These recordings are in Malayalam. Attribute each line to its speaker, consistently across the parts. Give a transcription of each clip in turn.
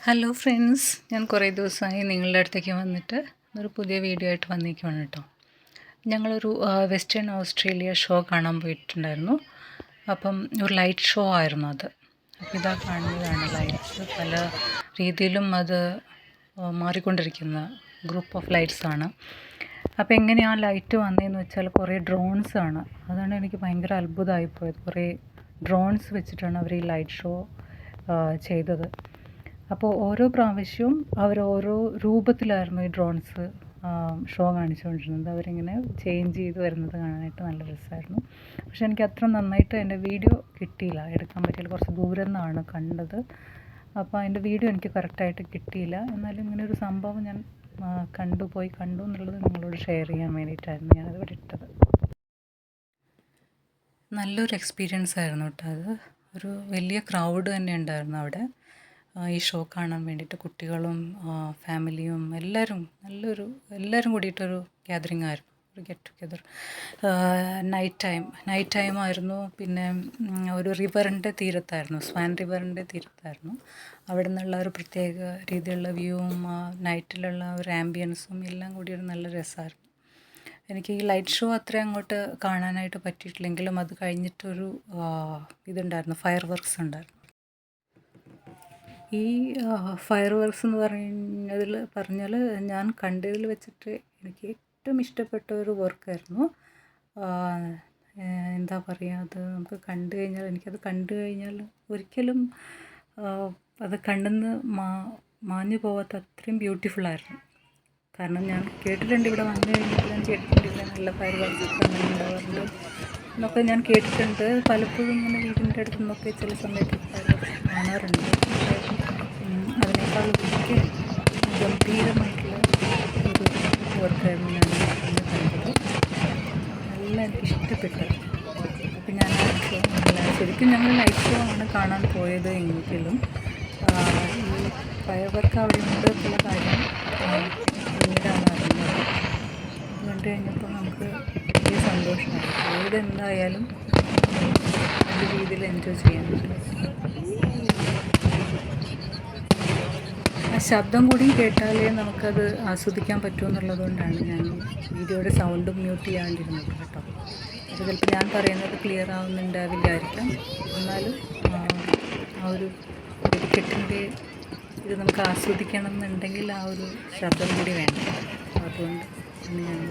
Speaker 1: ഹലോ ഫ്രണ്ട്സ്, ഞാൻ കുറേ ദിവസമായി നിങ്ങളുടെ അടുത്തേക്ക് വന്നിട്ട് ഒരു പുതിയ വീഡിയോ ആയിട്ട് വന്നിരിക്കുകയാണ് കേട്ടോ. ഞങ്ങളൊരു വെസ്റ്റേൺ ഓസ്ട്രേലിയ ഷോ കാണാൻ പോയിട്ടുണ്ടായിരുന്നു. അപ്പം ഒരു ലൈറ്റ് ഷോ ആയിരുന്നു അത്. അപ്പോൾ ഇതാ കാണുന്നതാണ് ലൈറ്റ്സ്. പല രീതിയിലും അത് മാറിക്കൊണ്ടിരിക്കുന്ന ഗ്രൂപ്പ് ഓഫ് ലൈറ്റ്സാണ്. അപ്പോൾ എങ്ങനെയാണ് ലൈറ്റ് വന്നതെന്ന് വെച്ചാൽ കുറേ ഡ്രോൺസ് ആണ്. അതാണ് എനിക്ക് ഭയങ്കര അത്ഭുതമായിപ്പോയത്. കുറേ ഡ്രോൺസ് വെച്ചിട്ടാണ് അവർ ഈ ലൈറ്റ് ഷോ ചെയ്തത്. അപ്പോൾ ഓരോ പ്രാവശ്യവും അവർ ഓരോ രൂപത്തിലായിരുന്നു ഈ ഡ്രോൺസ് ഷോ കാണിച്ചുകൊണ്ടിരുന്നത്. അവരിങ്ങനെ ചേഞ്ച് ചെയ്ത് വരുന്നത് കാണാനായിട്ട് നല്ല രസമായിരുന്നു. പക്ഷേ എനിക്ക് അത്ര നന്നായിട്ട് എൻ്റെ വീഡിയോ കിട്ടിയില്ല, എടുക്കാൻ പറ്റിയില്ല. കുറച്ച് ദൂരം നിന്നാണ് കണ്ടത്. അപ്പോൾ അതിൻ്റെ വീഡിയോ എനിക്ക് കറക്റ്റായിട്ട് കിട്ടിയില്ല. എന്നാലും ഇങ്ങനെ ഒരു സംഭവം ഞാൻ കണ്ടു എന്നുള്ളത് നിങ്ങളോട് ഷെയർ ചെയ്യാൻ വേണ്ടിയിട്ടായിരുന്നു ഞാനത് ഇവിടെ ഇട്ടത്. നല്ലൊരു എക്സ്പീരിയൻസ് ആയിരുന്നു കേട്ടോ അത്. ഒരു വലിയ ക്രൗഡ് തന്നെ ഉണ്ടായിരുന്നു അവിടെ ഈ ഷോ കാണാൻ വേണ്ടിയിട്ട്. കുട്ടികളും ഫാമിലിയും എല്ലാവരും കൂടിയിട്ടൊരു ഗ്യാതറിംഗ് ആയിരുന്നു, ഒരു ഗെറ്റ് ടുഗെദർ. നൈറ്റ് ടൈം ആയിരുന്നു. പിന്നെ ഒരു റിവറിൻ്റെ തീരത്തായിരുന്നു, സ്വാൻ റിവറിൻ്റെ തീരത്തായിരുന്നു. അവിടെ നിന്നുള്ള ഒരു പ്രത്യേക രീതിയിലുള്ള വ്യൂവും നൈറ്റിലുള്ള ഒരു ആംബിയൻസും എല്ലാം കൂടി ഒരു നല്ല രസമായിരുന്നു. എനിക്ക് ഈ ലൈറ്റ് ഷോ അത്ര അങ്ങോട്ട് കാണാനായിട്ട് പറ്റിയിട്ടില്ലെങ്കിലും അത് കഴിഞ്ഞിട്ടൊരു ഇതുണ്ടായിരുന്നു, ഫയർ വർക്ക്സ് ഉണ്ടായിരുന്നു. ഈ ഫയർ വർക്ക്സ് എന്ന് പറഞ്ഞാൽ ഞാൻ കണ്ടതിൽ വെച്ചിട്ട് എനിക്ക് ഏറ്റവും ഇഷ്ടപ്പെട്ട ഒരു വർക്കായിരുന്നു. എന്താ പറയുക, അത് നമുക്ക് എനിക്കത് കണ്ടു കഴിഞ്ഞാൽ ഒരിക്കലും അത് കണ്ണിന്ന് മാഞ്ഞു പോവാത്ത അത്രയും ബ്യൂട്ടിഫുള്ളായിരുന്നു. കാരണം ഞാൻ കേട്ടിട്ടുണ്ട്, ഇവിടെ വന്നു കഴിഞ്ഞിട്ട് ഞാൻ കേട്ടിട്ടുണ്ട് ഇവിടെ നല്ല ഫയർ വർക്ക്സ് അങ്ങനെ ഉണ്ടാവാറുണ്ട് എന്നൊക്കെ ഞാൻ കേട്ടിട്ടുണ്ട്. പലപ്പോഴും ഇങ്ങനെ വീടിൻ്റെ അടുത്ത് നിന്നൊക്കെ ചില സമയത്ത് ഫയർ വർക്ക്സ് കാണാറുണ്ട്. അതിനേക്കാൾ ഒക്കെ ഗംഭീരമായിട്ടുള്ള ഒരു വർക്കായിരുന്നു ഞാൻ കണ്ടത്. നല്ല എനിക്കിഷ്ടപ്പെട്ടു. അപ്പം ഞാൻ ശരിക്കും ഞങ്ങൾ ലൈറ്റ് ഷോ ആണ് കാണാൻ പോയത് എങ്കിലും ഈ ഫയർ വർക്ക് അവിടെ ഉണ്ട് എന്നുള്ള കാര്യം പിന്നീടാണ് അറിഞ്ഞത്. കണ്ടു കഴിഞ്ഞപ്പോൾ നമുക്ക് വലിയ സന്തോഷമായി. ഏതെന്തായാലും നല്ല രീതിയിൽ എൻജോയ് ചെയ്യാൻ പറ്റും. ആ ശബ്ദം കൂടി കേട്ടാലേ നമുക്കത് ആസ്വദിക്കാൻ പറ്റുമെന്നുള്ളത് കൊണ്ടാണ് ഞാൻ വീഡിയോയുടെ സൗണ്ടും മ്യൂട്ട് ചെയ്യാണ്ടിരുന്നത് കേട്ടോ. അത് ചിലപ്പോൾ ഞാൻ പറയുന്നത് ക്ലിയർ ആവുന്നുണ്ടാവില്ലായിരിക്കാം, എന്നാലും ആ ഒരു വെടിക്കെട്ടിൻ്റെ ഇത് നമുക്ക് ആസ്വദിക്കണം എന്നുണ്ടെങ്കിൽ ആ ഒരു ശബ്ദം കൂടി വേണം. അതുകൊണ്ട് ഞാൻ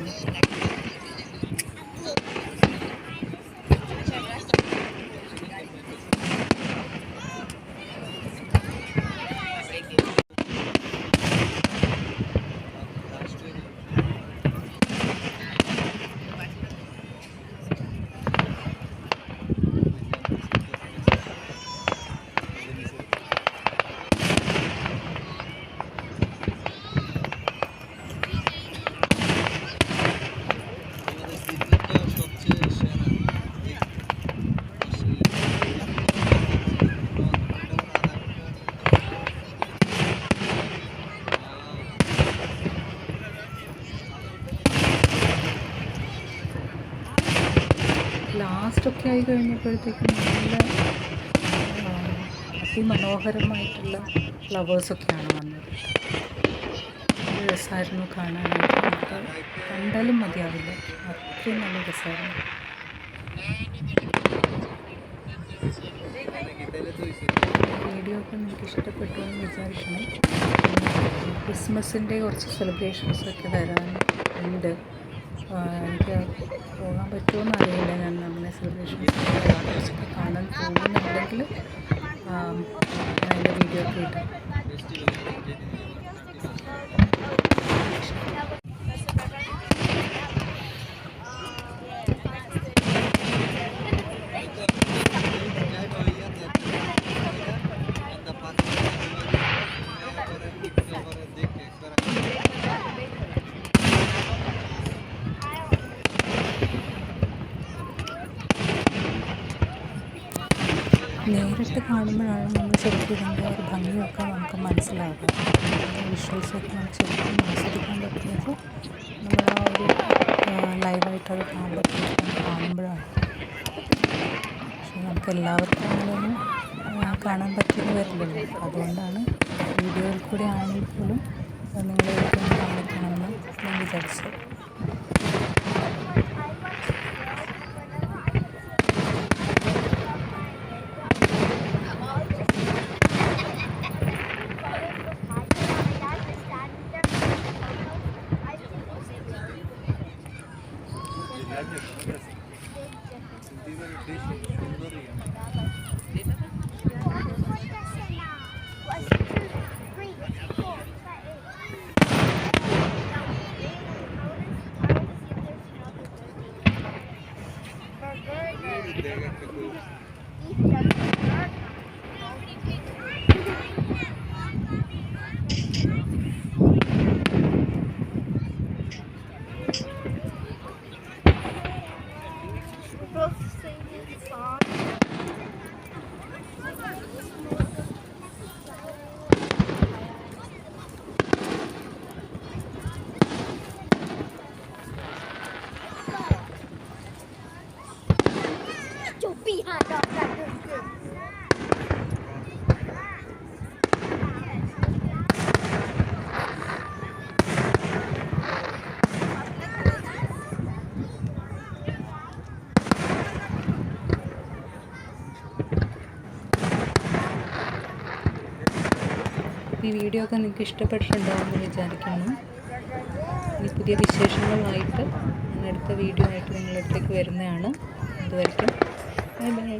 Speaker 1: ലാസ്റ്റൊക്കെ ആയി കഴിഞ്ഞപ്പോഴത്തേക്കും നല്ല അതിമനോഹരമായിട്ടുള്ള ഫ്ലവേഴ്സൊക്കെയാണ് വന്നത്. നല്ല രസമായിരുന്നു കാണാനായിട്ട്. നമുക്ക് കണ്ടാലും മതിയാവില്ല, അത്രയും നല്ല രസമായിരുന്നു. വീഡിയോ ഒക്കെ നിങ്ങൾക്ക് ഇഷ്ടപ്പെട്ടു എന്ന് വിചാരിക്കണം. ക്രിസ്മസിൻ്റെ കുറച്ച് സെലിബ്രേഷൻസൊക്കെ വരാനുണ്ട്. എനിക്ക് പോകാൻ പറ്റുമോ എന്നറിയില്ല. ഞാൻ അങ്ങനെ സെലിബ്രേഷൻസൊക്കെ കാണാൻ പോകുന്നുണ്ടെങ്കിൽ അതിൻ്റെ വീഡിയോ ഒക്കെ ഇടാം. നേരിട്ട് കാണുമ്പോഴാണ് നമ്മൾ ശരിക്കും ഇതിൻ്റെ ഒരു ഭംഗിയൊക്കെ നമുക്ക് മനസ്സിലാകും. വിഷ്വൽസൊക്കെ നമുക്ക് ശരിക്കും ആസ്വദിക്കാൻ പറ്റുന്നത് നമ്മൾ ആ ഒരു ലൈവായിട്ടത് കാണുമ്പോഴാണ്. പക്ഷെ നമുക്ക് എല്ലാവർക്കും അങ്ങനെയൊന്നും കാണാൻ പറ്റുന്ന വരില്ലല്ലോ. അതുകൊണ്ടാണ് വീഡിയോയിൽ കൂടെ ആണെങ്കിൽ പോലും നിങ്ങളെയൊക്കെ കാണിക്കണമെന്ന് ഞാൻ വിചാരിച്ചു. ഈ വീഡിയോ ഒക്കെ നിങ്ങൾക്ക് ഇഷ്ടപ്പെട്ടിട്ടുണ്ടാവുമെന്ന് വിചാരിക്കുന്നു. ഇനി പുതിയ വിശേഷങ്ങളുമായിട്ട് ഞാൻ അടുത്ത വീഡിയോ ആയിട്ട് നിങ്ങളുടെ അടുത്തേക്ക് വരുന്നതാണ്. അതുവരെയ്ക്കും ബൈ ബൈ.